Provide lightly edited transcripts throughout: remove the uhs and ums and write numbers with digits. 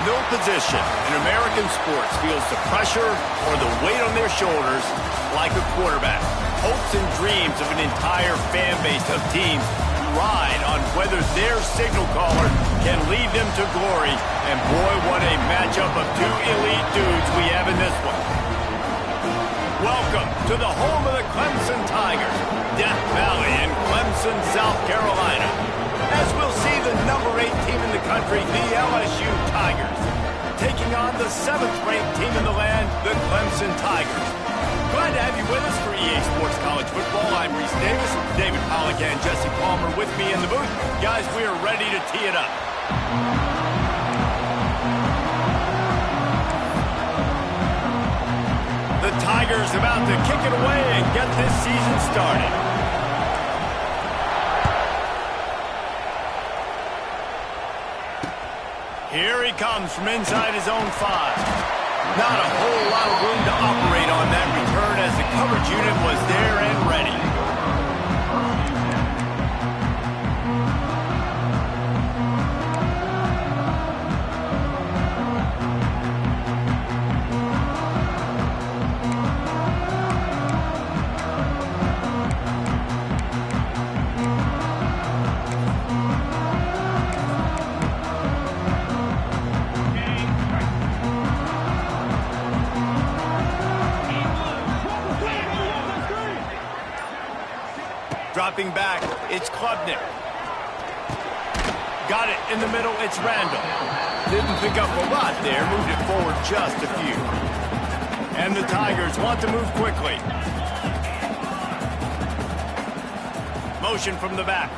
No position in American sports feels the pressure or the weight on their shoulders like a quarterback. Hopes and dreams of an entire fan base of teams ride on whether their signal caller can lead them to glory. And boy, what a matchup of two elite dudes we have in this one. Welcome to the home of the Clemson Tigers, Death Valley in Clemson, South Carolina. As we'll see the number 8 team in the country, the LSU Tigers, taking on the 7th-ranked team in the land, the Clemson Tigers. Glad to have you with us for EA Sports College Football. I'm Reese Davis, David Pollack and Jesse Palmer with me in the booth. Guys, we are ready to tee it up. The Tigers about to kick it away and get this season started. Here he comes from inside his own 5. Not a whole lot of room to operate on that return as the coverage unit was there and ready. Dropping back, it's Klubnik. Got it in the middle, it's Randall. Didn't pick up a lot there, moved it forward just a few. And the Tigers want to move quickly. Motion from the back.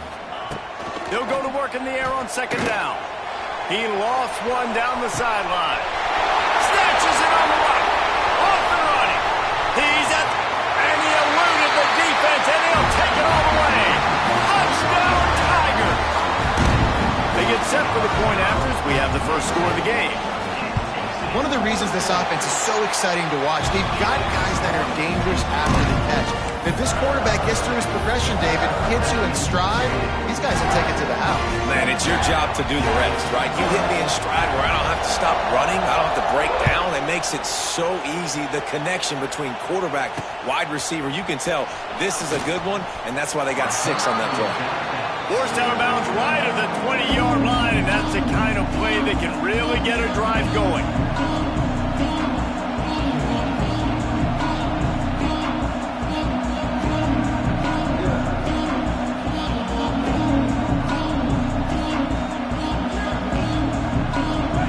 They'll go to work in the air on 2nd down. He lost one down the sideline. Snatches it on the right. Off and running. He's at... and he eluded the defense, and he'll take it all the way. Touchdown, Tigers! They get set for the point after as we have the first score of the game. One of the reasons this offense is so exciting to watch, they've got guys that are dangerous after the catch. If this quarterback gets through his progression, David, hits you in stride, these guys will take it to the house. Man, it's your job to do the rest, right? You hit me in stride where I don't have to stop running, I don't have to break down. It makes it so easy, the connection between quarterback, wide receiver. You can tell this is a good one, and that's why they got 6 on that play. Forced out of bounds right of the 20-yard line, and that's the kind of play that can really get a drive going.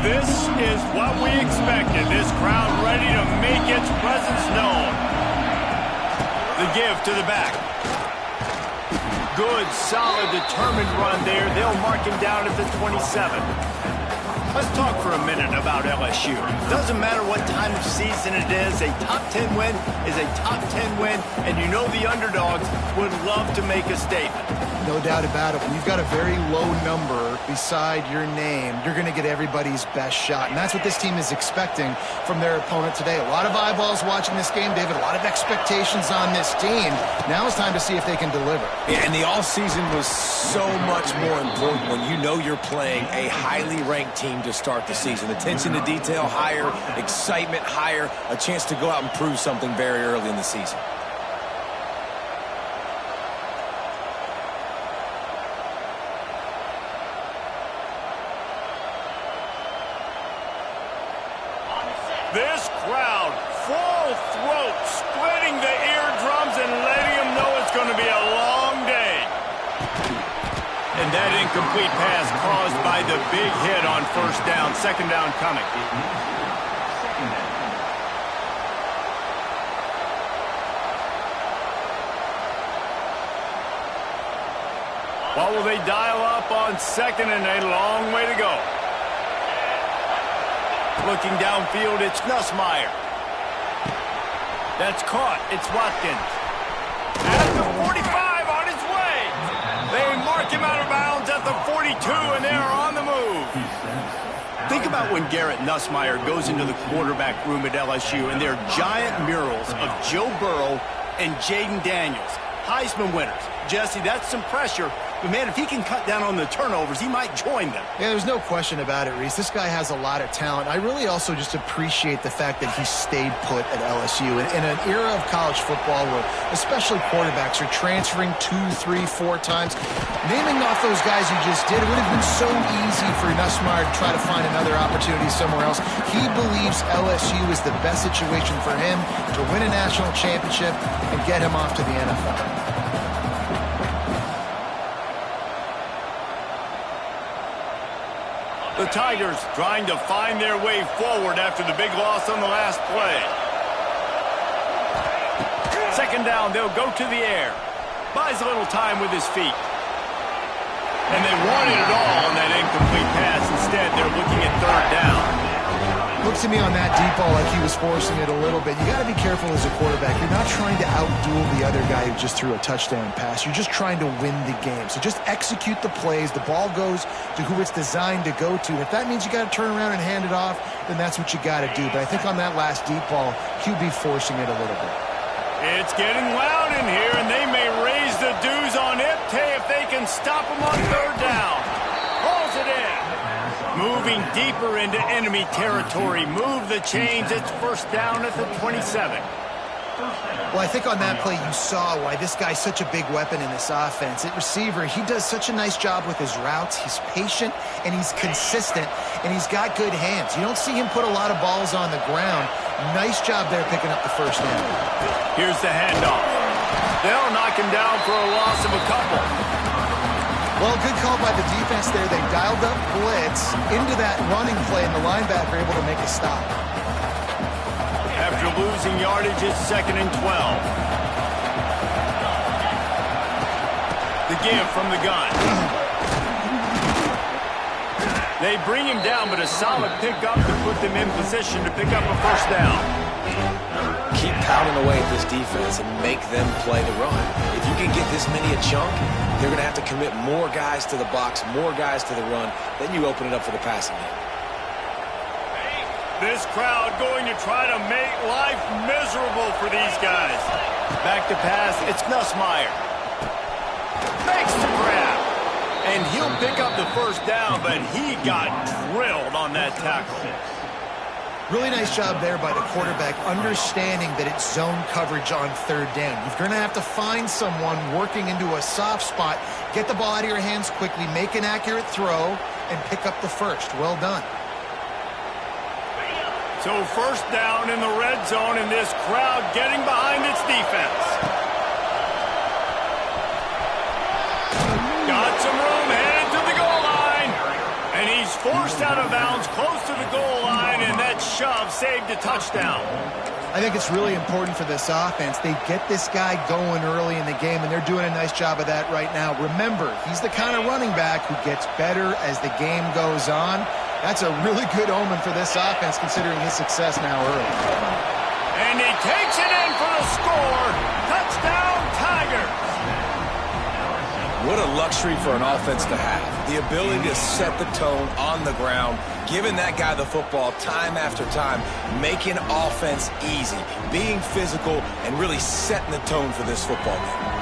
This is what we expected. This crowd ready to make its presence known. The give to the back. Good, solid, determined run there. They'll mark him down at the 27. Let's talk for a minute about LSU. Doesn't matter what time of season it is, a top 10 win is a top 10 win, and you know the underdogs would love to make a statement. No doubt about it. When you've got a very low number beside your name, you're going to get everybody's best shot. And that's what this team is expecting from their opponent today. A lot of eyeballs watching this game, David. A lot of expectations on this team. Now it's time to see if they can deliver. Yeah, and the offseason was so much more important when you know you're playing a highly ranked team to start the season. Attention to detail higher, excitement higher, a chance to go out and prove something very early in the season. This crowd, full throat, splitting the eardrums and letting them know it's going to be a long day. And that incomplete pass caused by the big hit on 1st down. 2nd down coming. What will they dial up on 2nd and a long way to go? Looking downfield, it's Nussmeier. That's caught. It's Watkins. At the 45 on his way. They mark him out of bounds at the 42, and they're on the move. Think about when Garrett Nussmeier goes into the quarterback room at LSU, and there are giant murals of Joe Burrow and Jaden Daniels, Heisman winners. Jesse, that's some pressure But, man, if he can cut down on the turnovers, he might join them. Yeah, there's no question about it, Reese. This guy has a lot of talent. I really also just appreciate the fact that he stayed put at LSU. In an era of college football where especially quarterbacks are transferring 2, 3, 4 times, naming off those guys you just did, it would have been so easy for Nussmeier to try to find another opportunity somewhere else. He believes LSU is the best situation for him to win a national championship and get him off to the NFL. The Tigers trying to find their way forward after the big loss on the last play. Second down, they'll go to the air. Buys a little time with his feet. And they wanted it all on that incomplete pass. Instead, they're looking at third down. Looks to me on that deep ball like he was forcing it a little bit. You got to be careful as a quarterback. You're not trying to outduel the other guy who just threw a touchdown pass. You're just trying to win the game. So just execute the plays. The ball goes to who it's designed to go to. And if that means you got to turn around and hand it off, then that's what you got to do. But I think on that last deep ball, QB forcing it a little bit. It's getting loud in here, and they may raise the dues on Iptay if they can stop him on third down. Hauls it in. Moving deeper into enemy territory. Move the chains. It's first down at the 27. Well, I think on that play you saw why this guy's such a big weapon in this offense. At receiver, he does such a nice job with his routes. He's patient, and he's consistent, and he's got good hands. You don't see him put a lot of balls on the ground. Nice job there picking up the first down. Here's the handoff. They'll knock him down for a loss of a couple. Well, good call by the defense there. They dialed up blitz into that running play, and the linebacker able to make a stop. After losing yardage, it's 2nd and 12. The give from the gun. They bring him down, but a solid pickup to put them in position to pick up a first down. Keep pounding away at this defense and make them play the run. If you can get this many a chunk, they're going to have to commit more guys to the box, more guys to the run. Then you open it up for the passing game. This crowd going to try to make life miserable for these guys. Back to pass, it's Nussmeier. Makes the grab. And he'll pick up the first down, but he got drilled on that tackle. Really nice job there by the quarterback, understanding that it's zone coverage on third down. You're going to have to find someone working into a soft spot, get the ball out of your hands quickly, make an accurate throw, and pick up the first. Well done. So first down in the red zone, and this crowd getting behind its defense. Got some room, headed to the goal line. And he's forced out of bounds close to the goal line, and that shove saved a touchdown. I think it's really important for this offense. They get this guy going early in the game, and they're doing a nice job of that right now. Remember, he's the kind of running back who gets better as the game goes on. That's a really good omen for this offense, considering his success now early. And he takes it in for the score. Touchdown, Tigers. What a luxury for an offense to have. The ability to set the tone on the ground, giving that guy the football time after time, making offense easy, being physical, and really setting the tone for this football game.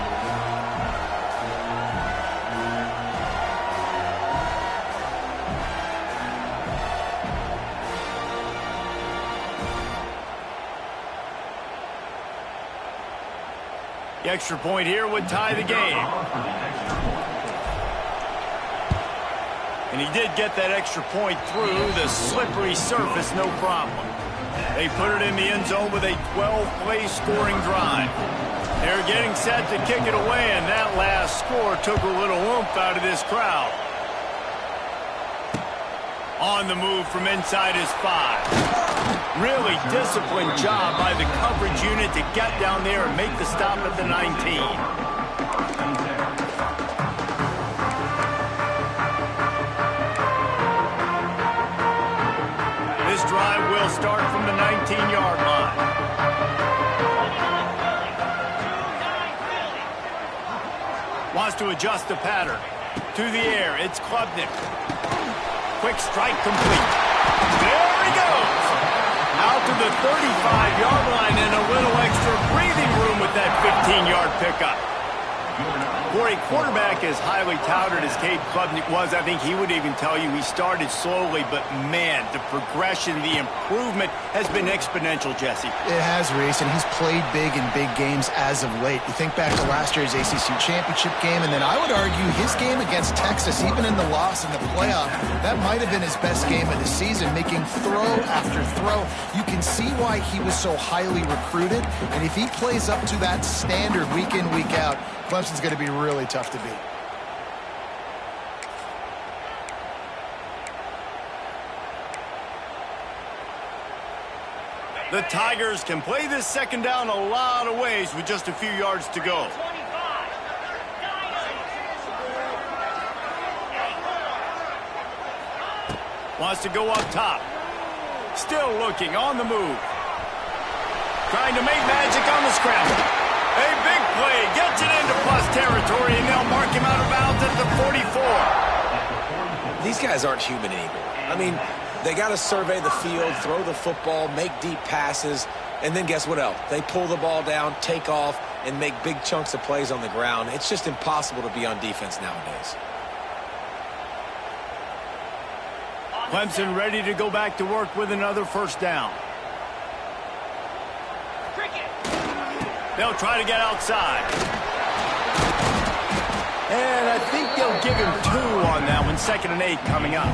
The extra point here would tie the game. And he did get that extra point through the slippery surface, no problem. They put it in the end zone with a 12-play scoring drive. They're getting set to kick it away, and that last score took a little oomph out of this crowd. On the move from inside his 5. Really disciplined job by the coverage unit to get down there and make the stop at the 19. This drive will start from the 19-yard line. Wants to adjust the pattern. To the air, it's Klubnik. Quick strike complete. There he goes. Out to the 35-yard line and a little extra breathing room with that 15-yard pickup. For a quarterback as highly touted as Cade Klubnik was, I think he would even tell you he started slowly, but man, the progression, the improvement has been exponential, Jesse. It has, Reese, and he's played big in big games as of late. You think back to last year's ACC championship game, and then I would argue his game against Texas, even in the loss in the playoff, that might have been his best game of the season, making throw after throw. You can see why he was so highly recruited, and if he plays up to that standard week in, week out, Clemson's going to be really tough to beat. The Tigers can play this second down a lot of ways with just a few yards to go. Wants to go up top. Still looking on the move. Trying to make magic on the scramble. A big play, gets it into plus territory, and they'll mark him out of bounds at the 44. These guys aren't human anymore. I mean, they got to survey the field, throw the football, make deep passes, and then guess what else? They pull the ball down, take off, and make big chunks of plays on the ground. It's just impossible to be on defense nowadays. Clemson ready to go back to work with another first down. They'll try to get outside. And I think they'll give him 2 on that one. 2nd and 8 coming up.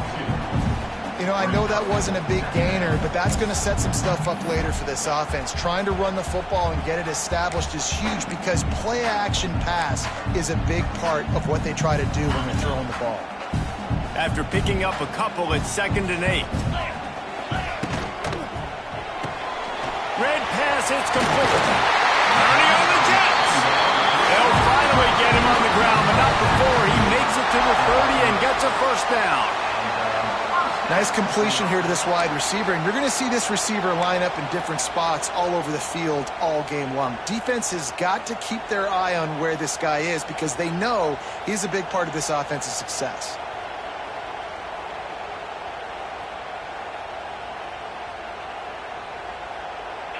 You know, I know that wasn't a big gainer, but that's going to set some stuff up later for this offense. Trying to run the football and get it established is huge because play-action pass is a big part of what they try to do when they're throwing the ball. After picking up a couple, it's 2nd and 8. Red pass, it's complete. Ernie on the Jets. They'll finally get him on the ground, but not before he makes it to the 30 and gets a first down. Nice completion here to this wide receiver, and you're going to see this receiver line up in different spots all over the field all game long. Defense has got to keep their eye on where this guy is because they know he's a big part of this offense's success.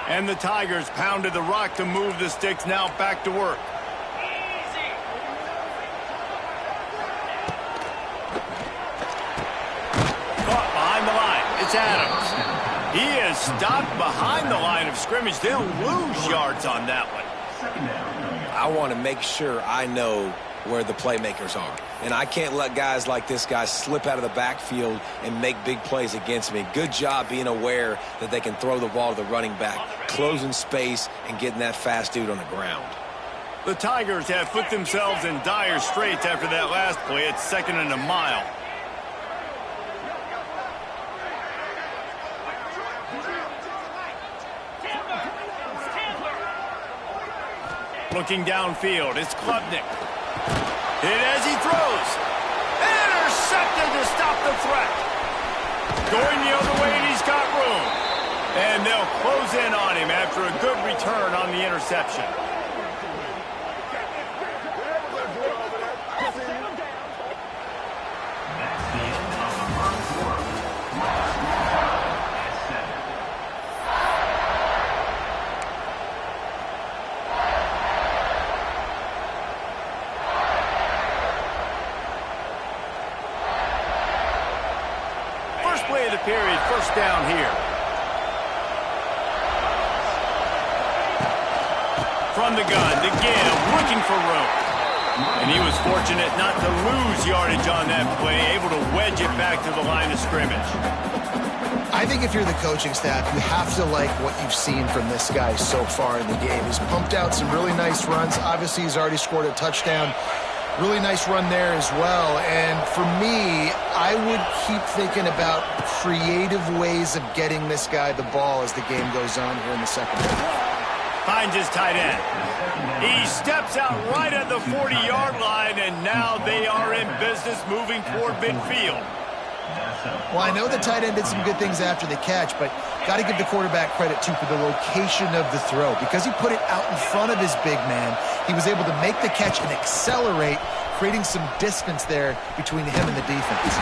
And the Tigers pounded the rock to move the sticks, now back to work. Caught behind the line. It's Adams. He is stopped behind the line of scrimmage. They'll lose yards on that one. I want to make sure I know where the playmakers are. And I can't let guys like this guy slip out of the backfield and make big plays against me. Good job being aware that they can throw the ball to the running back, closing space, and getting that fast dude on the ground. The Tigers have put themselves in dire straits after that last play. It's 2nd and a mile. Looking downfield, it's Klubnik. Hit as he throws. Intercepted to stop the threat. Going the other way, and he's got room. And they'll close in on him after a good return on the interception. Play of the period, first down here. From the gun to give, looking for room. And he was fortunate not to lose yardage on that play, able to wedge it back to the line of scrimmage. I think if you're the coaching staff, you have to like what you've seen from this guy so far in the game. He's pumped out some really nice runs. Obviously, he's already scored a touchdown. Really nice run there as well. And for me, I would keep thinking about creative ways of getting this guy the ball as the game goes on here in the second half. Finds his tight end. He steps out right at the 40-yard line, and now they are in business moving toward midfield. Well, I know the tight end did some good things after the catch, but got to give the quarterback credit, too, for the location of the throw. Because he put it out in front of his big man, he was able to make the catch and accelerate, creating some distance there between him and the defense.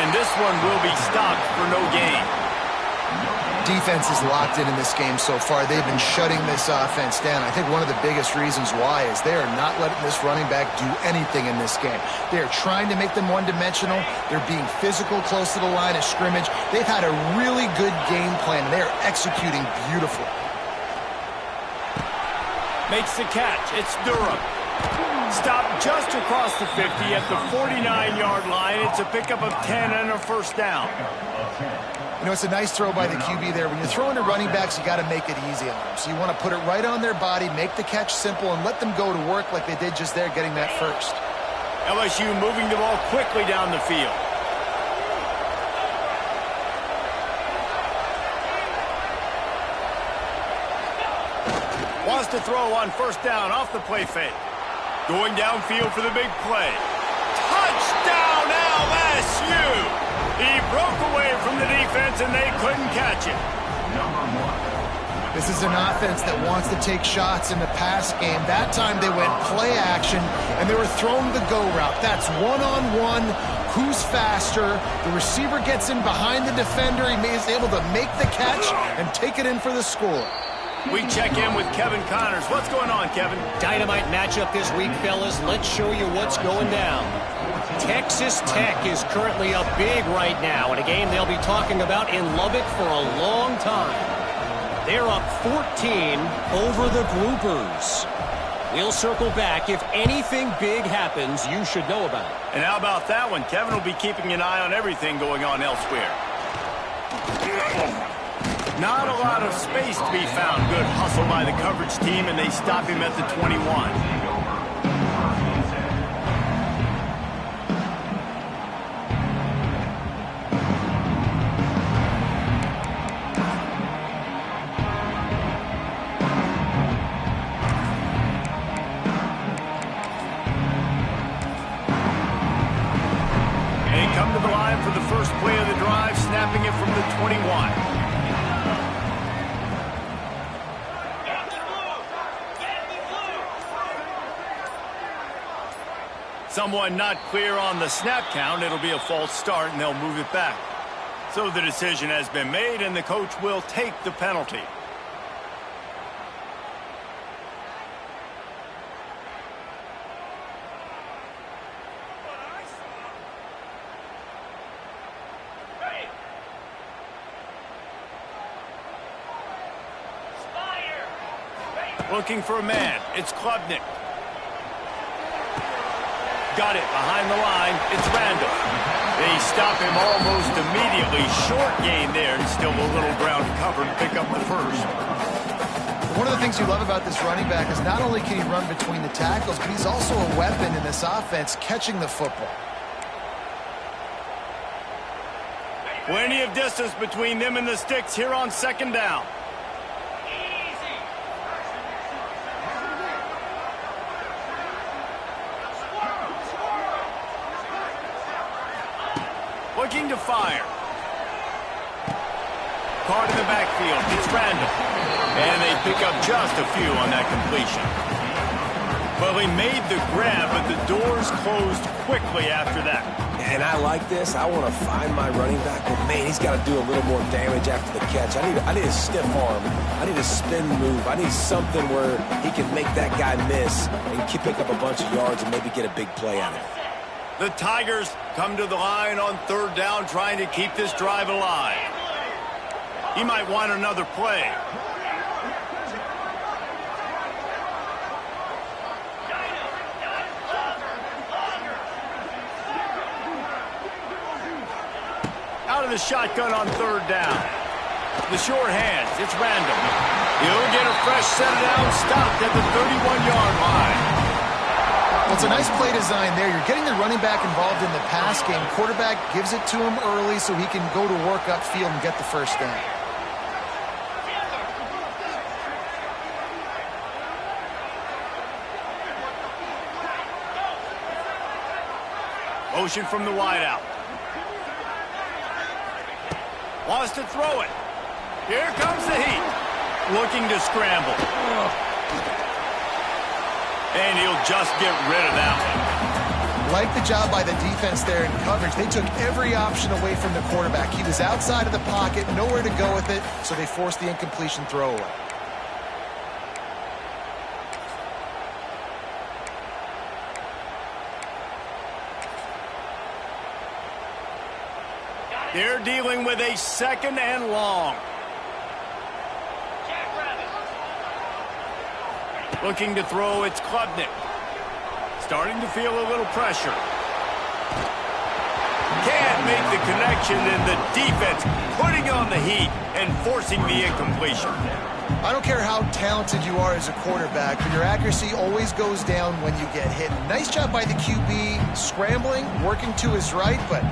And this one will be stopped for no gain. defense is locked in this game so far. They've been shutting this offense down. I think one of the biggest reasons why is they are not letting this running back do anything in this game. They are trying to make them one-dimensional. They're being physical close to the line of scrimmage. They've had a really good game plan, and they are executing beautifully. Makes the catch. It's Durham. Stopped just across the 50 at the 49-yard line. It's a pickup of 10 and a first down. You know, it's a nice throw by the QB there. When you're throwing to running backs, you got to make it easy on them. So you want to put it right on their body, make the catch simple, and let them go to work like they did just there, getting that first. LSU moving the ball quickly down the field. Wants to throw on first down off the play fake. Going downfield for the big play. Touchdown LSU! He broke away from the defense, and they couldn't catch it. This is an offense that wants to take shots in the pass game. That time they went play action, and they were throwing the go route. That's one-on-one. Who's faster? The receiver gets in behind the defender. He is able to make the catch and take it in for the score. We check in with Kevin Connors. What's going on, Kevin? Dynamite matchup this week, fellas. Let's show you what's going down. Texas Tech is currently up big right now in a game they'll be talking about in Lubbock for a long time. They're up 14 over the Groupers. We'll circle back. If anything big happens, you should know about it. And how about that one? Kevin will be keeping an eye on everything going on elsewhere. Not a lot of space to be found. Good hustle by the coverage team, and they stop him at the 21. To the line for the first play of the drive, snapping it from the 21. Someone not clear on the snap count. It'll be a false start, and they'll move it back. So the decision has been made, and the coach will take the penalty. Looking for a man. It's Klubnik. Got it behind the line. It's Randall. They stop him almost immediately. Short gain there. And still a little ground to cover and pick up the first. One of the things you love about this running back is not only can he run between the tackles, but he's also a weapon in this offense catching the football. Plenty of distance between them and the sticks here on second down. Looking to fire. Caught in the backfield. It's Randall. And they pick up just a few on that completion. Well, he made the grab, but the doors closed quickly after that. And I like this. I want to find my running back, but man, he's got to do a little more damage after the catch. I need a stiff arm. I need a spin move. I need something where he can make that guy miss and pick up a bunch of yards and maybe get a big play out of it. The Tigers come to the line on third down, trying to keep this drive alive. He might want another play. Out of the shotgun on third down. The short hands, it's Randall. He'll get a fresh set down, stopped at the 31-yard line. Well, it's a nice play design there. You're getting the running back involved in the pass game. Quarterback gives it to him early so he can go to work upfield and get the first down. Motion from the wideout. Wants to throw it. Here comes the heat. Looking to scramble. And he'll just get rid of that one. like the job by the defense there in coverage. They took every option away from the quarterback. He was outside of the pocket, nowhere to go with it, so they forced the incompletion throwaway. They're dealing with a 2nd and long. Looking to throw, it's Klubnik. Starting to feel a little pressure. Can't make the connection, and the defense putting on the heat and forcing the incompletion. I don't care how talented you are as a quarterback, but your accuracy always goes down when you get hit. Nice job by the QB scrambling, working to his right, but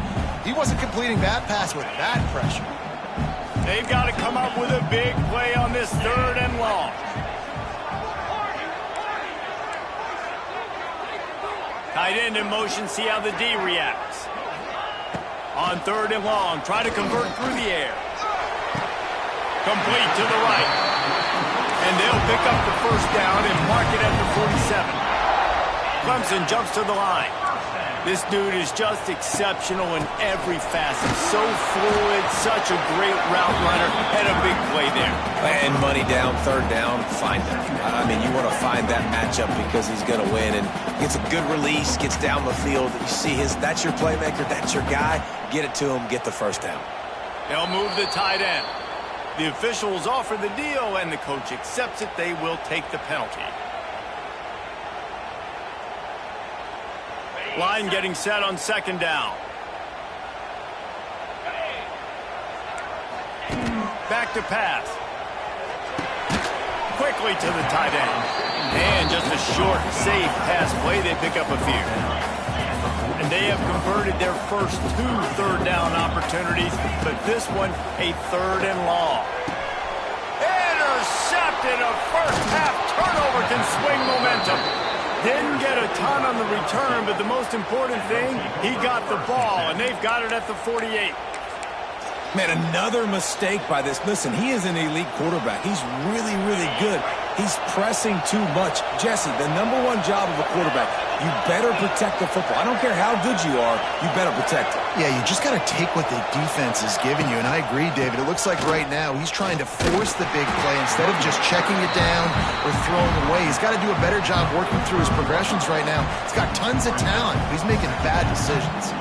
he wasn't completing that pass with that pressure. They've got to come up with a big play on this 3rd and long. Tight end in motion, see how the D reacts. On 3rd and long, try to convert through the air. Complete to the right. And they'll pick up the 1st down and mark it at the 47. Clemson jumps to the line. This dude is just exceptional in every facet. So fluid, such a great route runner, and a big play there. And money down, 3rd down, find him. I mean, you want to find that matchup because he's going to win. And gets a good release, gets down the field. You see that's your playmaker, that's your guy. Get it to him, get the 1st down. They'll move the tight end. The officials offer the deal, and the coach accepts it. They will take the penalty. Line getting set on 2nd down. Back to pass. Quickly to the tight end. And just a short, safe pass play. They pick up a few. And they have converted their first 2 3rd down opportunities, but this one a 3rd and long. Intercepted. A first half turnover can swing momentum. Didn't get a ton on the return, but the most important thing, he got the ball, and they've got it at the 48. Man, another mistake by this. Listen, he is an elite quarterback. He's really, really good. He's pressing too much. Jesse, the #1 job of a quarterback, you better protect the football. I don't care how good you are, you better protect it. Yeah, you just got to take what the defense is giving you, and I agree, David. It looks like right now he's trying to force the big play instead of just checking it down or throwing away. He's got to do a better job working through his progressions right now. He's got tons of talent, but he's making bad decisions.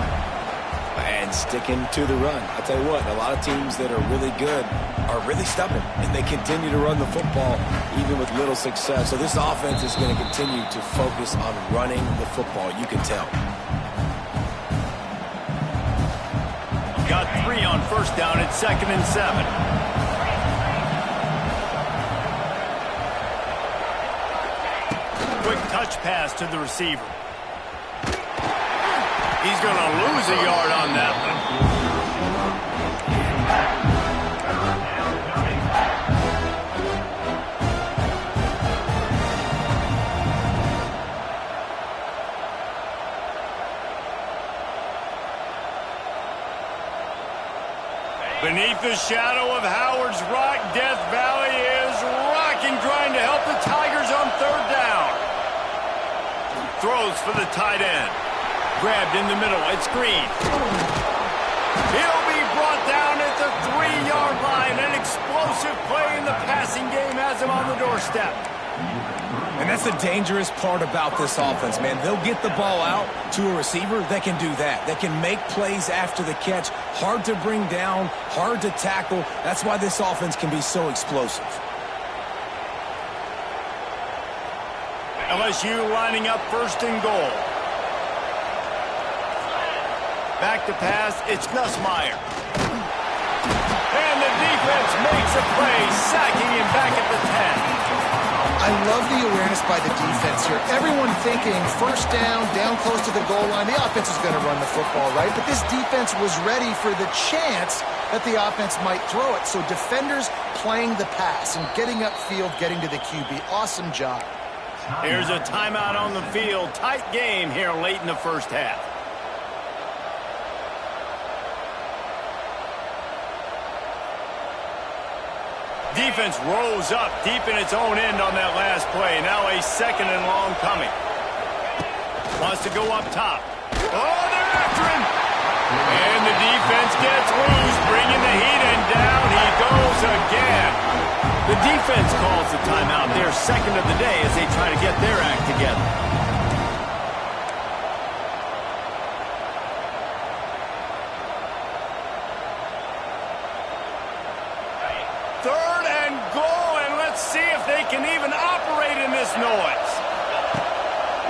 And sticking to the run. I'll tell you what, a lot of teams that are really good are really stubborn, and they continue to run the football even with little success. So this offense is going to continue to focus on running the football. You can tell. Got 3 on 1st down at 2nd and 7. Quick touch pass to the receiver. He's going to lose a yard on that one. Beneath the shadow of Howard's Rock, Death Valley is rocking, trying to help the Tigers on 3rd down. Throws for the tight end. Grabbed in the middle. It's Green. He'll be brought down at the 3-yard line. An explosive play in the passing game has him on the doorstep. And that's the dangerous part about this offense, man. They'll get the ball out to a receiver. They can do that. They can make plays after the catch. Hard to bring down, hard to tackle. That's why this offense can be so explosive. LSU lining up 1st and goal. Back to pass, it's Nussmeier. And the defense makes a play, sacking him back at the 10. I love the awareness by the defense here. Everyone thinking 1st down, down close to the goal line. The offense is going to run the football, right? But this defense was ready for the chance that the offense might throw it. So defenders playing the pass and getting upfield, getting to the QB. Awesome job. Here's a timeout on the field. Tight game here late in the 1st half. Defense rose up deep in its own end on that last play. Now a 2nd and long coming. Wants to go up top. Oh, they're after him. And the defense gets loose, bringing the heat, and down he goes again. The defense calls the timeout, their second of the day, as they try to get their act together. Third and goal, and let's see if they can even operate in this noise.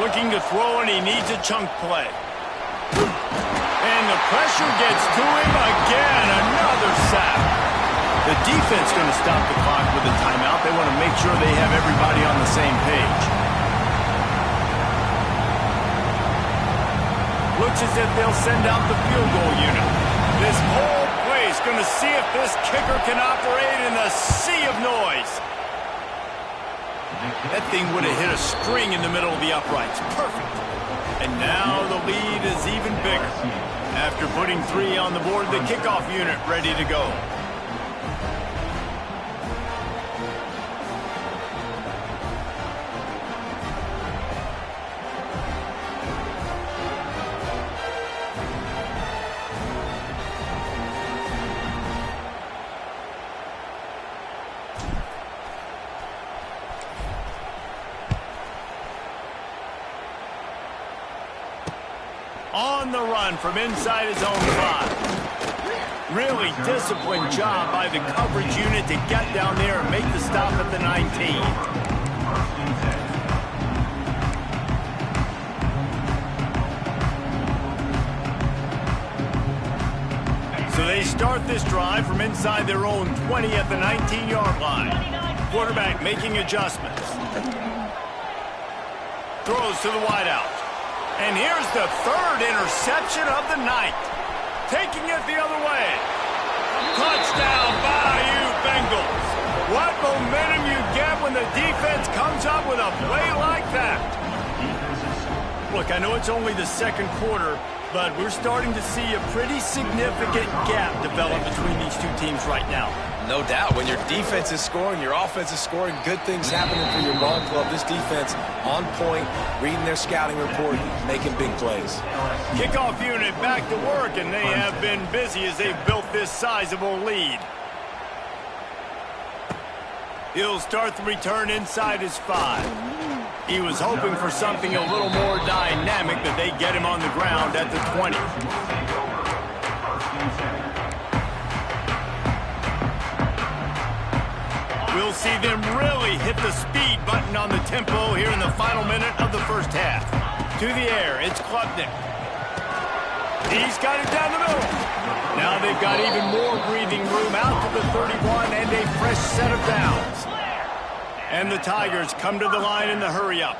Looking to throw, and he needs a chunk play. And the pressure gets to him again. Another sack. The defense going to stop the clock with a timeout. They want to make sure they have everybody on the same page. Looks as if they'll send out the field goal unit. This whole place going to see if this kicker can operate in the sea of noise. That thing would have hit a string in the middle of the uprights. Perfect. And now the lead is even bigger. After putting 3 on the board, the kickoff unit ready to go. On the run from inside his own 5. Really disciplined job by the coverage unit to get down there and make the stop at the 19. So they start this drive from inside their own 20 at the 19-yard line. Quarterback making adjustments. Throws to the wideout. And here's the third interception of the night. Taking it the other way. Touchdown, Bayou Bengals. What momentum you get when the defense comes up with a play like that. Look, I know it's only the second quarter, but we're starting to see a pretty significant gap develop between these two teams right now. No doubt. When your defense is scoring, your offense is scoring, good things happening for your ball club. This defense on point, reading their scouting report, making big plays. Kickoff unit back to work, and they have been busy as they've built this sizable lead. He'll start the return inside his 5. He was hoping for something a little more dynamic, that they get him on the ground at the 20. We'll see them really hit the speed button on the tempo here in the final minute of the first half. To the air, it's Klubnik. He's got it down the middle. Now they've got even more breathing room out to the 31 and a fresh set of downs. And the Tigers come to the line in the hurry-up.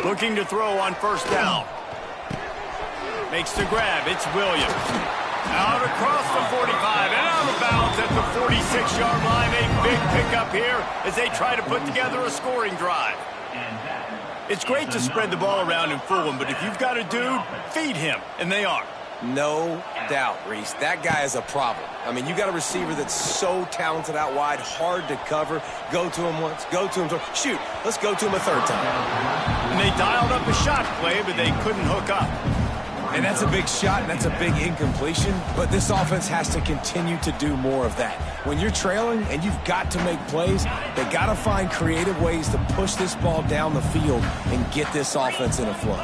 Looking to throw on first down. Makes the grab. It's Williams. Out across the 45 and out of bounds at the 46-yard line. A big pickup here as they try to put together a scoring drive. It's great to spread the ball around and fool him, but if you've got a dude, feed him, and they are. No doubt, Reese. That guy is a problem. I mean, you got a receiver that's so talented out wide, hard to cover. Go to him once, go to him twice. Shoot, let's go to him a third time. And they dialed up a shot play, but they couldn't hook up. And that's a big shot, and that's a big incompletion, but this offense has to continue to do more of that. When you're trailing and you've got to make plays, they got to find creative ways to push this ball down the field and get this offense in a flow.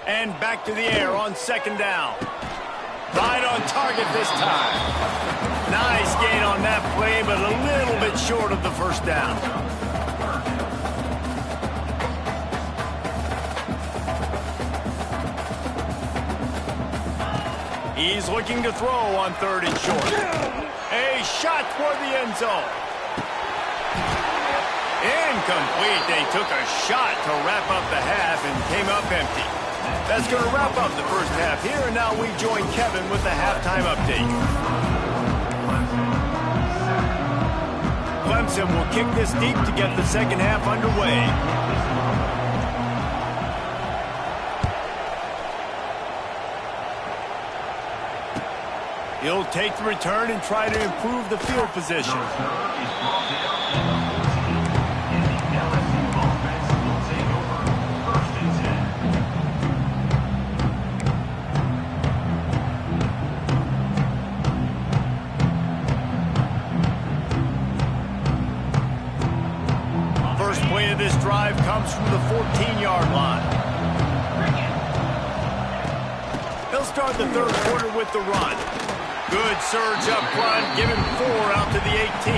And back to the air on second down. Right on target this time. Nice gain on that play, but a little bit short of the first down. He's looking to throw on third and short. A shot toward the end zone. Incomplete. They took a shot to wrap up the half and came up empty. That's going to wrap up the first half here, and now we join Kevin with the halftime update. Clemson will kick this deep to get the second half underway. He'll take the return and try to improve the field position. First play of this drive comes from the 14-yard line. He'll start the third quarter with the run. Good surge up front, give him 4 out to the 18.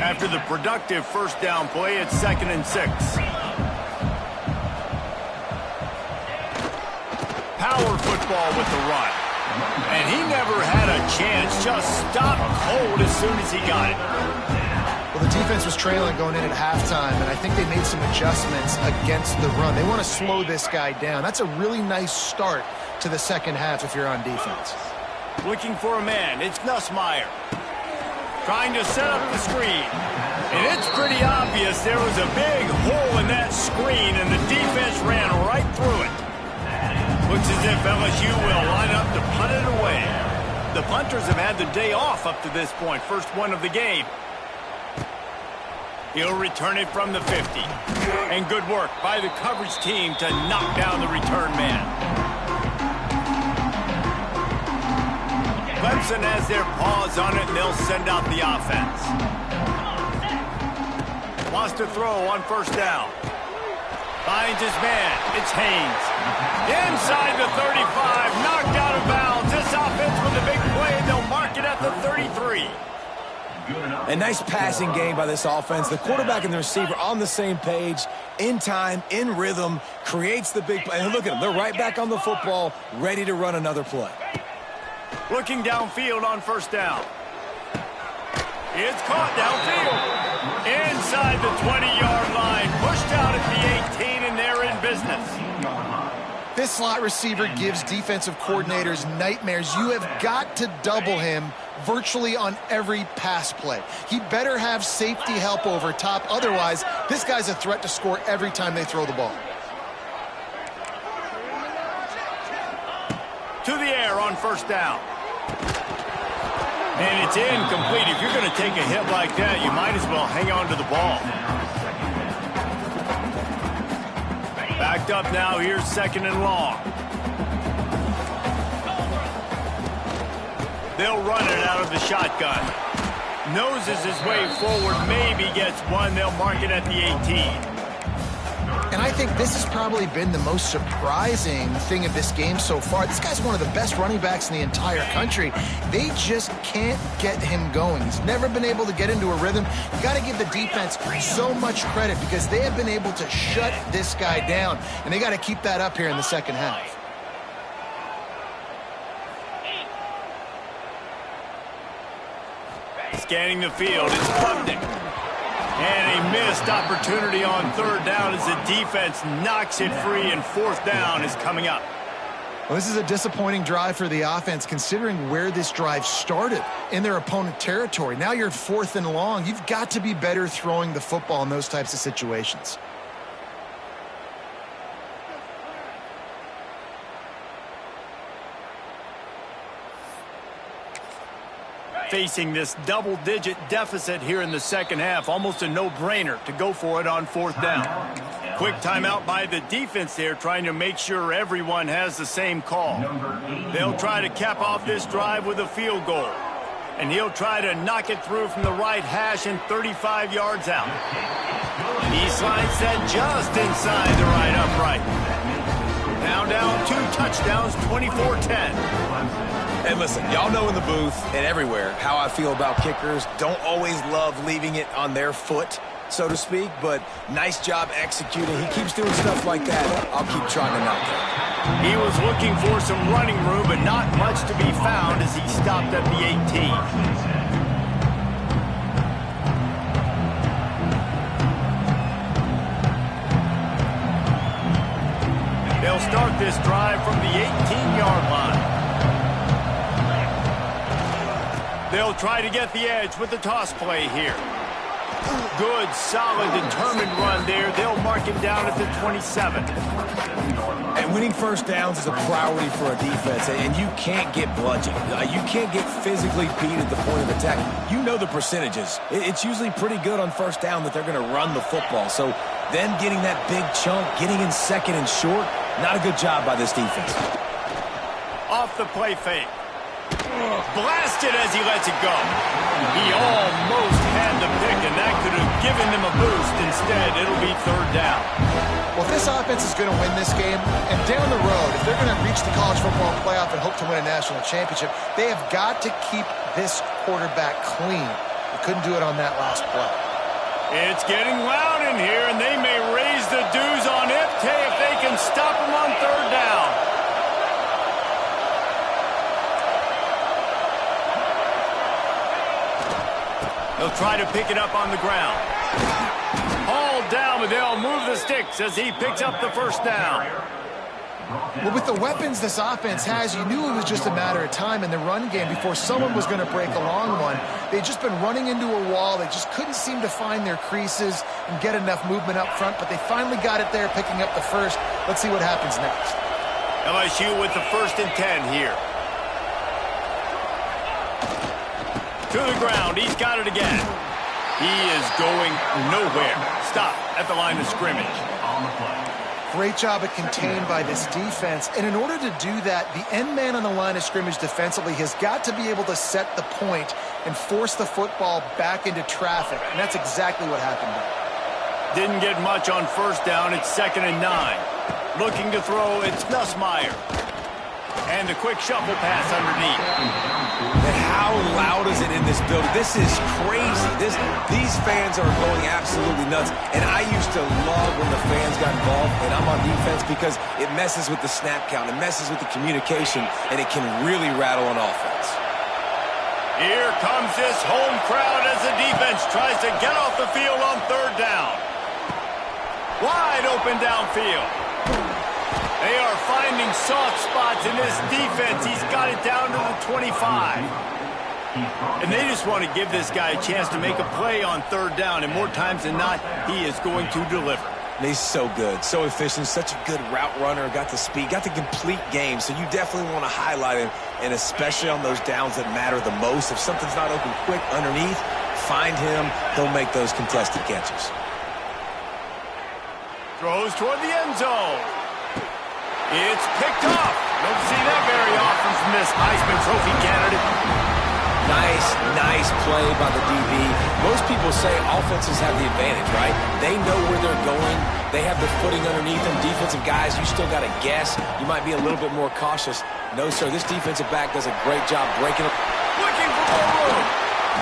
After the productive first down play, it's 2nd and 6. Power football with the run. And he never had a chance, just stopped cold as soon as he got it. Well, the defense was trailing going in at halftime, and I think they made some adjustments against the run. They want to slow this guy down. That's a really nice start to the second half if you're on defense. Looking for a man, it's Nussmeier. Trying to set up the screen. And it's pretty obvious there was a big hole in that screen, and the defense ran right through it. Looks as if LSU will line up to punt it away. The punters have had the day off up to this point. First one of the game. He'll return it from the 50. And good work by the coverage team to knock down the return man. Clemson has their paws on it, and they'll send out the offense. Wants to throw on first down. Finds his man. It's Haynes. Inside the 35. Knocked out of bounds. This offense with a big play. They'll mark it at the 33. A nice passing game by this offense. The quarterback and the receiver on the same page, in time, in rhythm, creates the big play. And look at them. They're right back on the football, ready to run another play. Looking downfield on first down. It's caught downfield. Inside the 20-yard line. Pushed out at the 18, and they're in business. This slot receiver gives defensive coordinators nightmares. You have got to double him virtually on every pass play. He better have safety help over top. Otherwise, this guy's a threat to score every time they throw the ball. To the air on first down. And it's incomplete. If you're going to take a hit like that, you might as well hang on to the ball. Backed up now. Here's 2nd and long. They'll run it out of the shotgun. Noses his way forward. Maybe gets one. They'll mark it at the 18. And I think this has probably been the most surprising thing of this game so far. This guy's one of the best running backs in the entire country. They just can't get him going. He's never been able to get into a rhythm. You got to give the defense so much credit because they have been able to shut this guy down. And they got to keep that up here in the second half. Scanning the field, it's Klubnik. And a missed opportunity on third down as the defense knocks it free, and fourth down is coming up. Well, this is a disappointing drive for the offense considering where this drive started in their opponent territory. Now you're 4th and long. You've got to be better throwing the football in those types of situations. Facing this double-digit deficit here in the second half, almost a no-brainer to go for it on fourth down. Quick timeout by the defense there, trying to make sure everyone has the same call. They'll try to cap off this drive with a field goal. And he'll try to knock it through from the right hash and 35 yards out. He slides that just inside the right upright. Now down 2 touchdowns, 24-10. And listen, y'all know in the booth and everywhere how I feel about kickers. Don't always love leaving it on their foot, so to speak, but nice job executing. He keeps doing stuff like that. I'll keep trying to knock it. He was looking for some running room, but not much to be found as he stopped at the 18. They'll start this drive from the 18-yard line. They'll try to get the edge with the toss play here. Good, solid, determined run there. They'll mark him down at the 27. And winning first downs is a priority for a defense, and you can't get bludgeoned. You can't get physically beat at the point of attack. You know the percentages. It's usually pretty good on first down that they're going to run the football. So them getting that big chunk, getting in second and short, not a good job by this defense. Off the play fake. Blasted as he lets it go. He almost had the pick, and that could have given them a boost. Instead, it'll be third down. Well, if this offense is going to win this game, and down the road, if they're going to reach the college football playoff and hope to win a national championship, they have got to keep this quarterback clean. They couldn't do it on that last play. It's getting loud in here, and they may raise the dues on Ipte if they can stop him on third down. They'll try to pick it up on the ground. Hauled down, but they'll move the sticks as he picks up the first down. Well, with the weapons this offense has, you knew it was just a matter of time in the run game before someone was going to break a long one. They'd just been running into a wall. They just couldn't seem to find their creases and get enough movement up front, but they finally got it there, picking up the first. Let's see what happens next. LSU with the 1st and 10 here. To the ground. He's got it again. He is going nowhere. Stop at the line of scrimmage. Great job at contained by this defense. And in order to do that, the end man on the line of scrimmage defensively has got to be able to set the point and force the football back into traffic. And that's exactly what happened there. Didn't get much on first down. It's 2nd and 9. Looking to throw, it's Nussmeier. And a quick shuffle pass underneath. And how loud is it in this building? This is crazy. These fans are going absolutely nuts. And I used to love when the fans got involved, and I'm on defense, because it messes with the snap count. It messes with the communication, and it can really rattle an offense. Here comes this home crowd as the defense tries to get off the field on third down. Wide open downfield. They are finding soft spots in this defense. He's got it down to the 25. And they just want to give this guy a chance to make a play on third down. And more times than not, he is going to deliver. He's so good, so efficient, such a good route runner, got the speed, got the complete game. So you definitely want to highlight him, and especially on those downs that matter the most. If something's not open quick underneath, find him. He'll make those contested catches. Throws toward the end zone. It's picked off. Don't see that very often from this Heisman Trophy candidate. Nice play by the DB. Most people say offenses have the advantage, right? They know where they're going. They have the footing underneath them. Defensive guys, you still got to guess. You might be a little bit more cautious. No, sir, this defensive back does a great job breaking up. Looking for more room.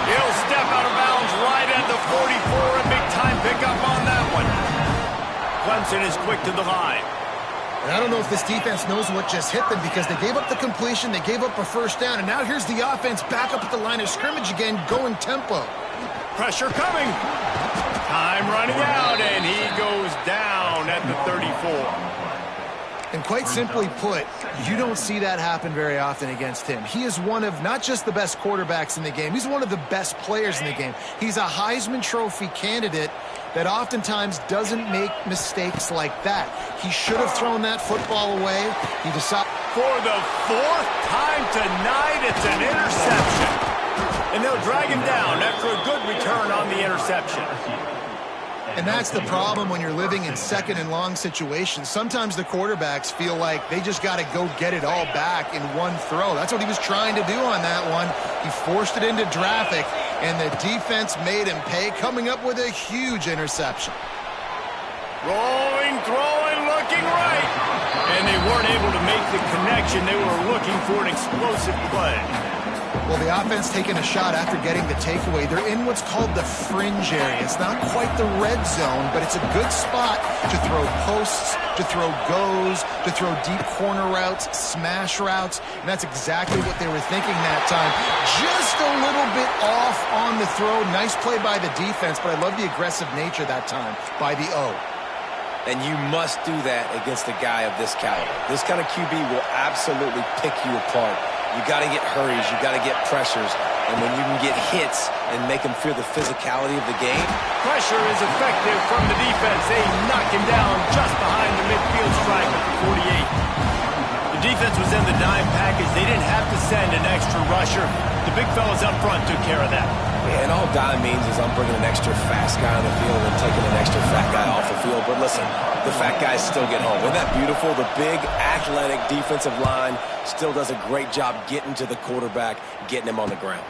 He'll step out of bounds right at the 44. A big time pickup on that one. Clemson is quick to the line. And I don't know if this defense knows what just hit them, because they gave up the completion, they gave up a first down, and now here's the offense back up at the line of scrimmage again, going tempo. Pressure coming. Time running out, and he goes down at the 34. And quite simply put, you don't see that happen very often against him. He is one of not just the best quarterbacks in the game, he's one of the best players in the game. He's a Heisman Trophy candidate that oftentimes doesn't make mistakes like that. He should have thrown that football away. He decided. For the 4th time tonight, it's an interception. And they'll drag him down after a good return on the interception. And that's the problem when you're living in second and long situations. Sometimes the quarterbacks feel like they just got to go get it all back in one throw. That's what he was trying to do on that one. He forced it into traffic, and the defense made him pay, coming up with a huge interception. Rolling, throwing, looking right. And they weren't able to make the connection. They were looking for an explosive play. Well, the offense taking a shot after getting the takeaway. They're in what's called the fringe area. It's not quite the red zone, but it's a good spot to throw posts, to throw goes, to throw deep corner routes, smash routes. And that's exactly what they were thinking that time. Just a little bit off on the throw. Nice play by the defense, but I love the aggressive nature that time by the O. And you must do that against a guy of this caliber. This kind of QB will absolutely pick you apart. You got to get hurries. You got to get pressures. And when you can get hits and make them feel the physicality of the game. Pressure is effective from the defense. They knock him down just behind the midfield stripe at the 48. The defense was in the dime package. They didn't have to send an extra rusher. The big fellas up front took care of that. Yeah, and all dime means is I'm bringing an extra fast guy on the field and taking an extra fat guy off the field. But listen, the fat guys still get home. Isn't that beautiful? The big, athletic defensive line still does a great job getting to the quarterback, getting him on the ground.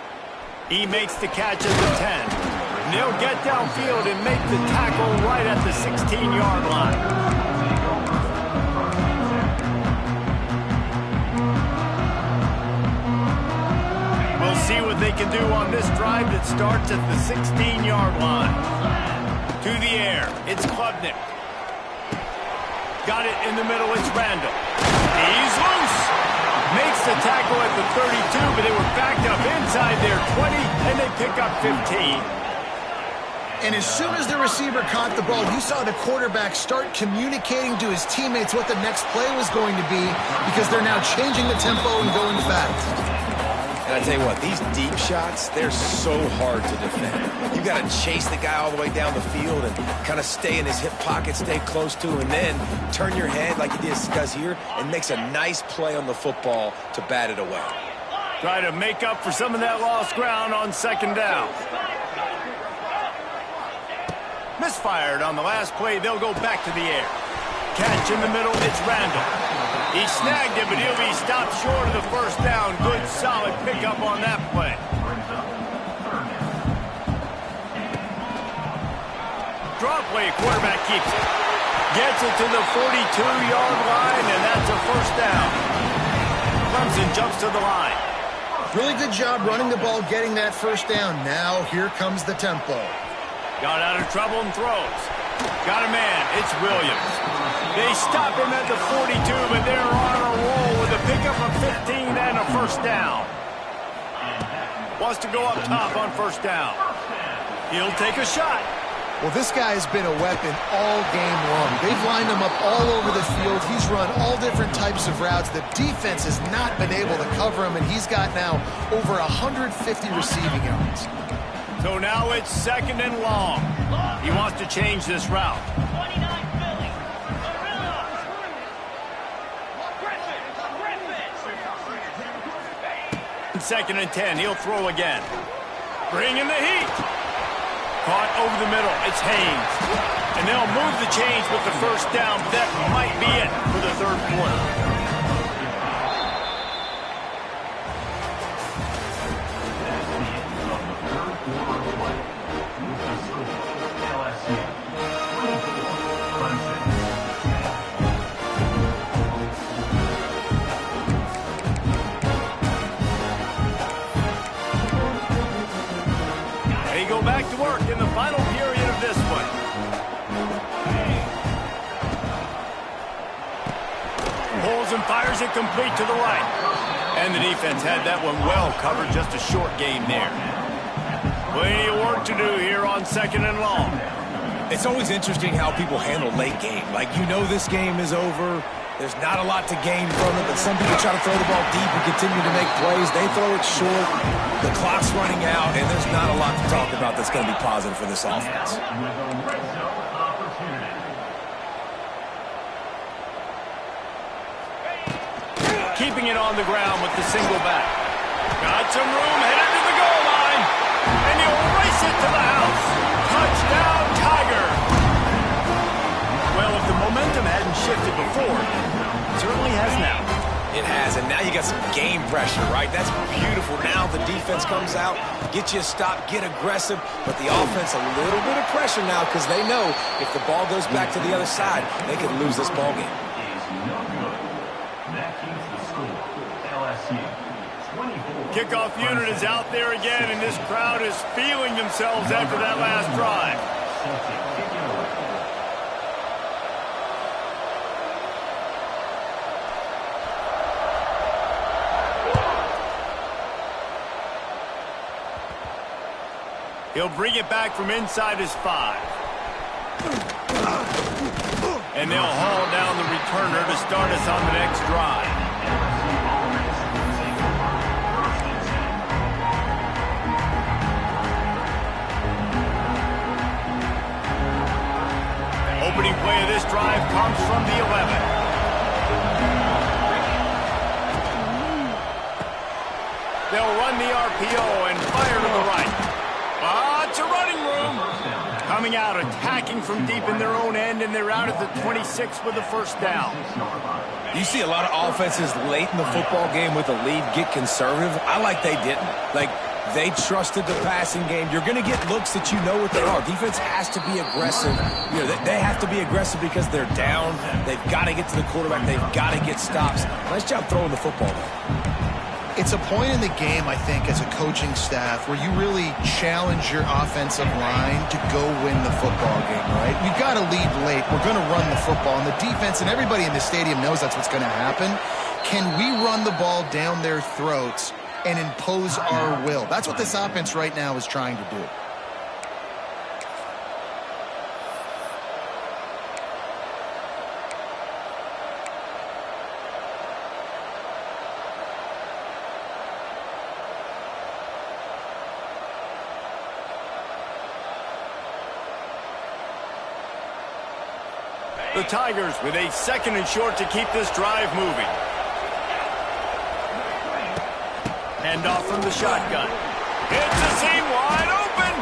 He makes the catch at the 10. And they'll get downfield and make the tackle right at the 16-yard line. We'll see what they can do on this drive that starts at the 16-yard line. To the air, it's Klubnik. Got it in the middle, it's Randall. He's loose. Makes the tackle at the 32, but they were backed up inside their 20, and they pick up 15. And as soon as the receiver caught the ball, you saw the quarterback start communicating to his teammates what the next play was going to be because they're now changing the tempo and going fast. And I tell you what, these deep shots, they're so hard to defend. You got to chase the guy all the way down the field and kind of stay in his hip pocket, stay close to him, and then turn your head like he does here and makes a nice play on the football to bat it away. Try to make up for some of that lost ground on second down. Misfired on the last play. They'll go back to the air. Catch in the middle. It's Randall. He snagged it, but he'll be stopped short of the first down. Good, solid pickup on that play. Draw play. Quarterback keeps it. Gets it to the 42-yard line, and that's a first down. Clemson jumps to the line. Really good job running the ball, getting that first down. Now here comes the tempo. Got out of trouble and throws. Got a man. It's Williams. They stop him at the 42, but they're on a roll with a pickup of 15 and a first down. Wants to go up top on first down. He'll take a shot. Well, this guy has been a weapon all game long. They've lined him up all over the field. He's run all different types of routes. The defense has not been able to cover him, and he's got now over 150 receiving yards. So now it's second and long. He wants to change this route. Second and 10. He'll throw again. Bring in the heat. Caught over the middle. It's Haynes. And they'll move the chains with the first down. That might be it for the third quarter. They go back to work in the final period of this one. Pulls and fires it complete to the right. And the defense had that one well covered, just a short game there. Plenty of work to do here on second and long. It's always interesting how people handle late game. Like, you know this game is over. There's not a lot to gain from it, but some people try to throw the ball deep and continue to make plays. They throw it short. The clock's running out, and there's not a lot to talk about that's going to be positive for this offense. Keeping it on the ground with the single back. Got some room, headed to the goal line, and he'll race it to the house. Touchdown, Tiger. Well, if the momentum hadn't shifted before, it certainly has now. It has, and now you got some game pressure, right? That's beautiful. Now the defense comes out, get you a stop, get aggressive, but the offense a little bit of pressure now because they know if the ball goes back to the other side, they could lose this ball game. Kickoff unit is out there again, and this crowd is feeling themselves after that last drive. He'll bring it back from inside his 5. And they'll haul down the returner to start us on the next drive. play of this drive comes from the 11. They'll run the RPO and fire to the right. Lots of running room. Coming out, attacking from deep in their own end, and they're out at the 26 with the first down. You see a lot of offenses late in the football game with a lead get conservative. I like they didn't. Like, they trusted the passing game. You're going to get looks that you know what they are. Defense has to be aggressive. You know, they have to be aggressive because they're down. They've got to get to the quarterback. They've got to get stops. Nice job throwing the football, though. It's a point in the game, I think, as a coaching staff where you really challenge your offensive line to go win the football game, right? We've got to lead late. We're going to run the football. And the defense and everybody in the stadium knows that's what's going to happen. Can we run the ball down their throats and impose our will? That's what this offense right now is trying to do. The Tigers with a 2nd and short to keep this drive moving. Hand off from the shotgun. It's a seam wide open.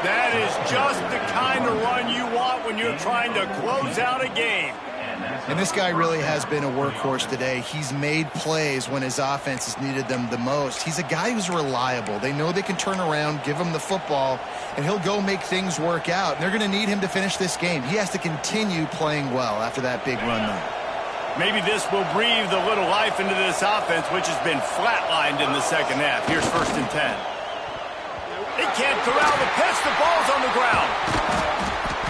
That is just the kind of run you want when you're trying to close out a game. And this guy really has been a workhorse today. He's made plays when his offense has needed them the most. He's a guy who's reliable. They know they can turn around, give him the football, and he'll go make things work out. And they're going to need him to finish this game. He has to continue playing well after that big run there. Maybe this will breathe a little life into this offense, which has been flatlined in the second half. Here's 1st and 10. He can't corral the pitch. The ball's on the ground.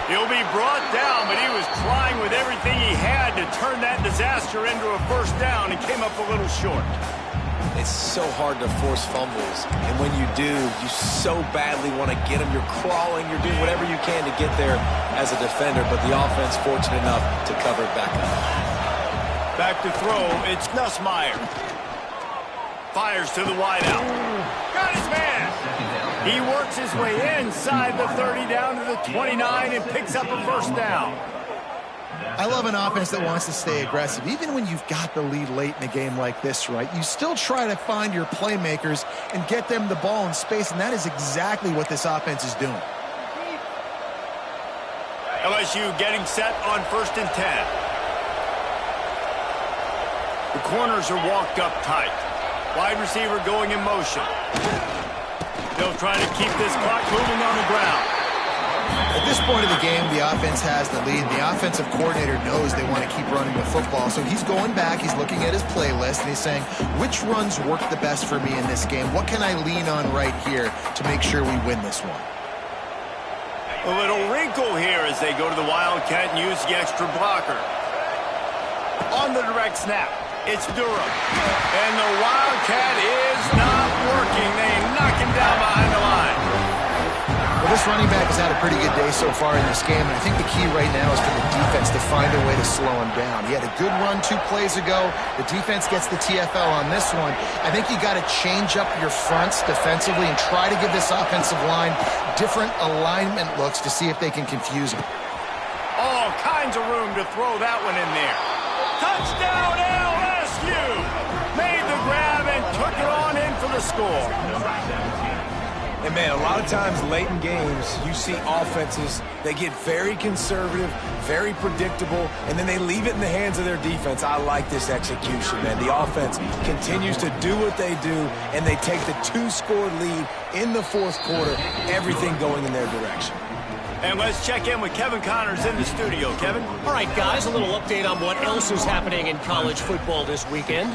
He'll be brought down, but he was trying with everything he had to turn that disaster into a first down and came up a little short. It's so hard to force fumbles, and when you do, you so badly want to get them. You're crawling, you're doing whatever you can to get there as a defender, but the offense fortunate enough to cover it back up. Back to throw, it's Nussmeier. Fires to the wideout. Got his man. He works his way inside the 30 down to the 29 and picks up a first down. I love an offense that wants to stay aggressive. Even when you've got the lead late in a game like this, right, you still try to find your playmakers and get them the ball in space, and that is exactly what this offense is doing. LSU getting set on 1st and 10. The corners are walked up tight. Wide receiver going in motion. They'll try to keep this clock moving on the ground. At this point of the game, the offense has the lead. The offensive coordinator knows they want to keep running the football. So he's going back, he's looking at his playlist, and he's saying, which runs work the best for me in this game? What can I lean on right here to make sure we win this one? A little wrinkle here as they go to the Wildcat and use the extra blocker. On the direct snap, it's Durham. And the Wildcat is not working. They knock him down behind the line. Well, this running back has had a pretty good day so far in this game, and I think the key right now is for the defense to find a way to slow him down. He had a good run 2 plays ago. The defense gets the TFL on this one. I think you got to change up your fronts defensively and try to give this offensive line different alignment looks to see if they can confuse him. All kinds of room to throw that one in there. Touchdown, LSU! Made the grab and took it on in for the score. And, man, a lot of times late in games, you see offenses, they get very conservative, very predictable, and then they leave it in the hands of their defense. I like this execution, man. The offense continues to do what they do, and they take the 2-score lead in the 4th quarter, everything going in their direction. And let's check in with Kevin Connors in the studio. Kevin? All right, guys, a little update on what else is happening in college football this weekend.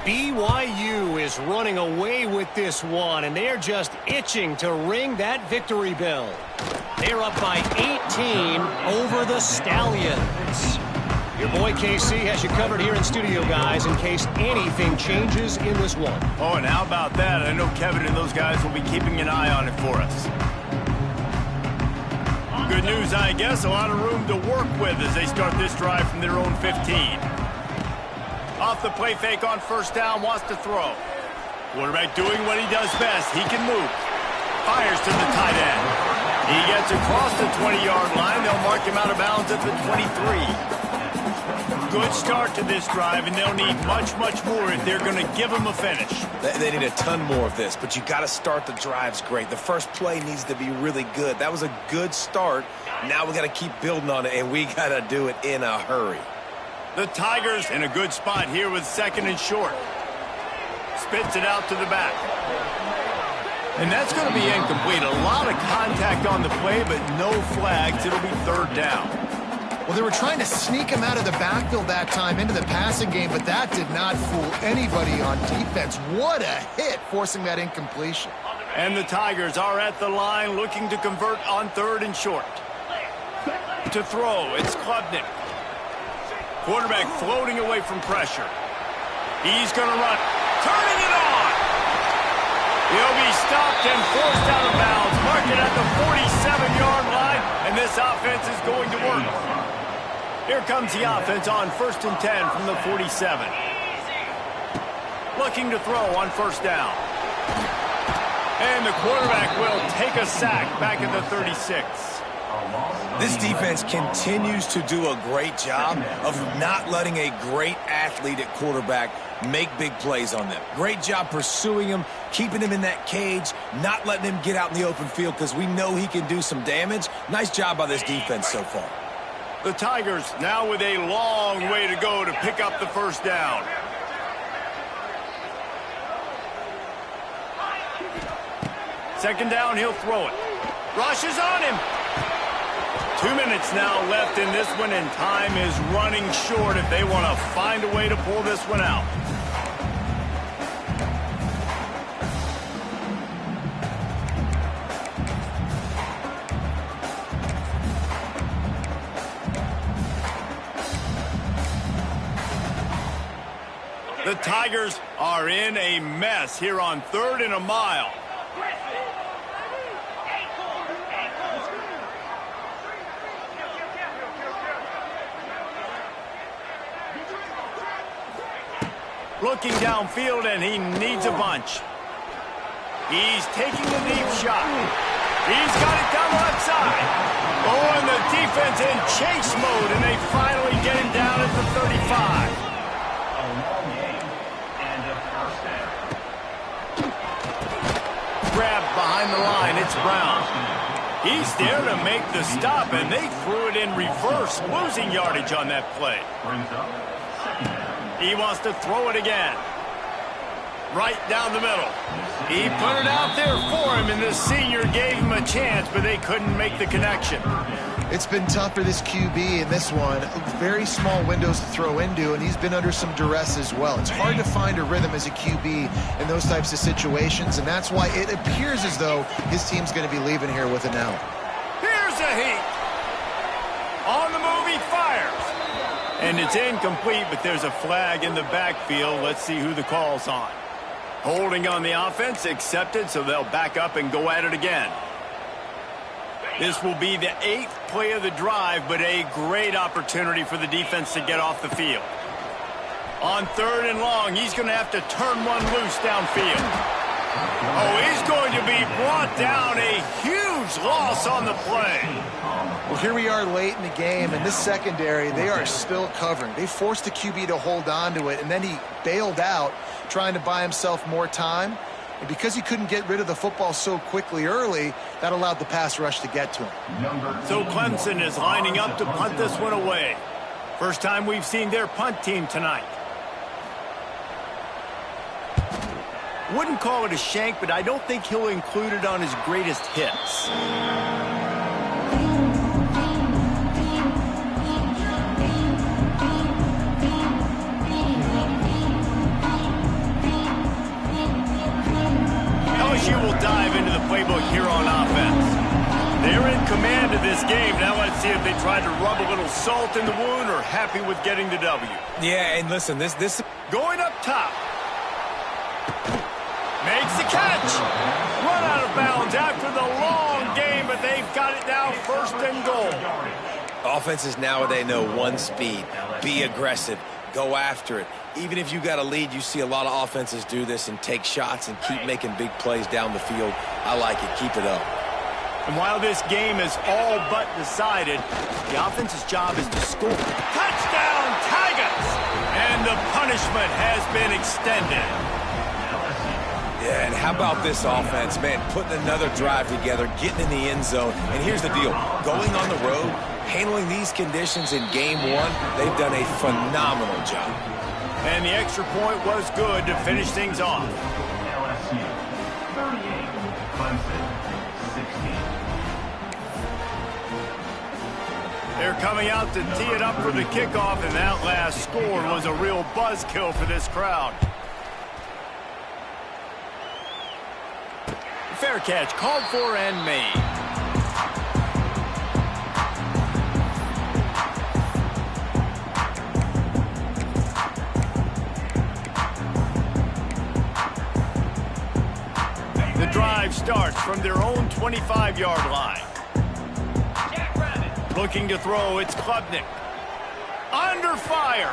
BYU is running away with this one, and they're just itching to ring that victory bell. They're up by 18 over the Stallions. Your boy KC has you covered here in studio, guys, in case anything changes in this one. Oh, and how about that? I know Kevin and those guys will be keeping an eye on it for us. Good news, I guess. A lot of room to work with as they start this drive from their own 15. Off the play fake on 1st down, wants to throw. Quarterback doing what he does best. He can move. Fires to the tight end. He gets across the 20-yard line. They'll mark him out of bounds at the 23. Good start to this drive, and they'll need much, much more if they're going to give him a finish. They need a ton more of this, but you got to start the drives great. The first play needs to be really good. That was a good start. Now we got to keep building on it, and we got to do it in a hurry. The Tigers in a good spot here with 2nd and short. Spits it out to the back. And that's going to be incomplete. A lot of contact on the play, but no flags. It'll be 3rd down. Well, they were trying to sneak him out of the backfield that time into the passing game, but that did not fool anybody on defense. What a hit, forcing that incompletion. And the Tigers are at the line looking to convert on 3rd and short. To throw, it's Klubnik. Quarterback floating away from pressure. He's going to run. Turning it on. He'll be stopped and forced out of bounds. Mark it at the 47-yard line, and this offense is going to work. Here comes the offense on 1st and 10 from the 47. Looking to throw on 1st down. And the quarterback will take a sack back at the 36. This defense continues to do a great job of not letting a great athlete at quarterback make big plays on them. Great job pursuing him, keeping him in that cage, not letting him get out in the open field because we know he can do some damage. Nice job by this defense so far. The Tigers now with a long way to go to pick up the 1st down. Second down, he'll throw it. Rushes on him. 2 minutes now left in this one, and time is running short if they want to find a way to pull this one out. The Tigers are in a mess here on 3rd and a mile. Looking downfield, and he needs a bunch. He's taking a deep shot. He's got it down the left side. Oh, and the defense in chase mode, and they finally get him down at the 35. Grabbed behind the line, it's Brown. He's there to make the stop, and they threw it in reverse, losing yardage on that play. He wants to throw it again. Right down the middle. He put it out there for him, and the senior gave him a chance, but they couldn't make the connection. It's been tough for this QB in this one. Very small windows to throw into, and he's been under some duress as well. It's hard to find a rhythm as a QB in those types of situations, and that's why it appears as though his team's going to be leaving here with an L. Here's a heat. On the move, he fires. And it's incomplete, but there's a flag in the backfield. Let's see who the call's on. Holding on the offense, accepted, so they'll back up and go at it again. This will be the 8th play of the drive, but a great opportunity for the defense to get off the field. On 3rd and long, he's going to have to turn one loose downfield. Oh, he's going to be brought down. A huge loss on the play. Well, here we are late in the game, and this secondary, they are still covering. They forced the QB to hold on to it, and then he bailed out, trying to buy himself more time. And because he couldn't get rid of the football so quickly early, that allowed the pass rush to get to him. So Clemson is lining up to punt this one away. First time we've seen their punt team tonight. Wouldn't call it a shank, but I don't think he'll include it on his greatest hits. LSU will dive into the playbook here on offense. They're in command of this game. Now let's see if they try to rub a little salt in the wound or happy with getting the W. Yeah, and listen, this going up top. Makes the catch. Run out of bounds after the long game, but they've got it now 1st and goal. offenses nowadays know one speed. Be aggressive. Go after it. Even if you got a lead, you see a lot of offenses do this and take shots and keep making big plays down the field. I like it. Keep it up. And while this game is all but decided, the offense's job is to score. Touchdown, Tigers! And the punishment has been extended. Yeah, and how about this offense, man, putting another drive together, getting in the end zone. And here's the deal, going on the road, handling these conditions in game one, they've done a phenomenal job. And the extra point was good to finish things off. LSU, 38, Clemson, 16. They're coming out to tee it up for the kickoff, and that last score was a real buzzkill for this crowd. Fair catch, called for and made. The drive starts from their own 25-yard line. Looking to throw, it's Klubnik. Under fire.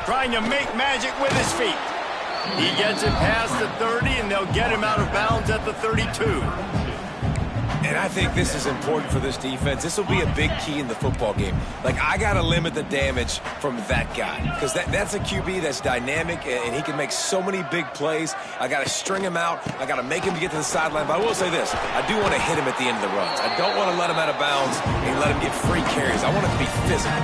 Trying to make magic with his feet. He gets it past the 30, and they'll get him out of bounds at the 32. And I think this is important for this defense. This will be a big key in the football game. Like, I got to limit the damage from that guy because that's a QB that's dynamic, and he can make so many big plays. I got to string him out. I got to make him get to the sideline. But I will say this. I do want to hit him at the end of the runs. I don't want to let him out of bounds and let him get free carries. I want it to be physical.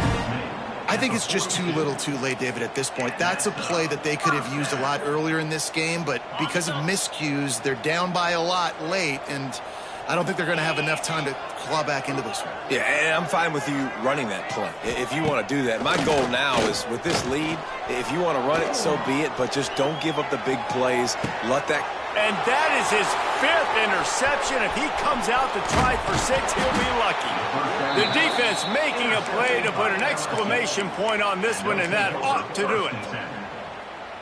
I think it's just too little too late, David, at this point. That's a play that they could have used a lot earlier in this game, but because of miscues, they're down by a lot late, and I don't think they're going to have enough time to claw back into this one. Yeah, and I'm fine with you running that play if you want to do that. My goal now is with this lead, if you want to run it, so be it, but just don't give up the big plays. Let that. And that is his 5th interception. If he comes out to try for 6, he'll be lucky. The defense making a play to put an exclamation point on this one, and that ought to do it.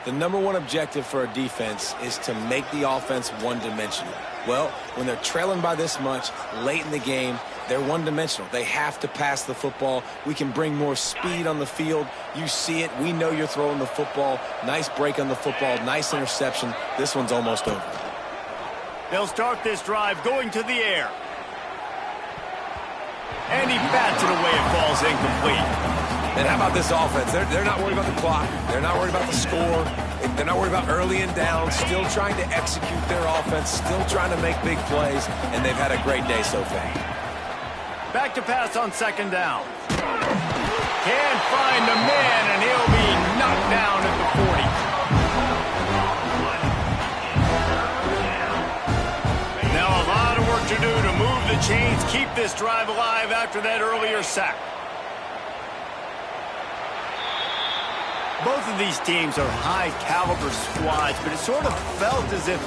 The number one objective for a defense is to make the offense one-dimensional. Well, when they're trailing by this much late in the game, they're one-dimensional. They have to pass the football. We can bring more speed on the field. You see it. We know you're throwing the football. Nice break on the football. Nice interception. This one's almost over. They'll start this drive going to the air. And he bats it away. It falls incomplete. And how about this offense? They're not worried about the clock. They're not worried about the score. They're not worried about early and down. Still trying to execute their offense. Still trying to make big plays. And they've had a great day so far. Back to pass on 2nd down. Can't find the man, and he'll be knocked down at the 40. Now a lot of work to do to move the chains, keep this drive alive after that earlier sack. Both of these teams are high-caliber squads, but it sort of felt as if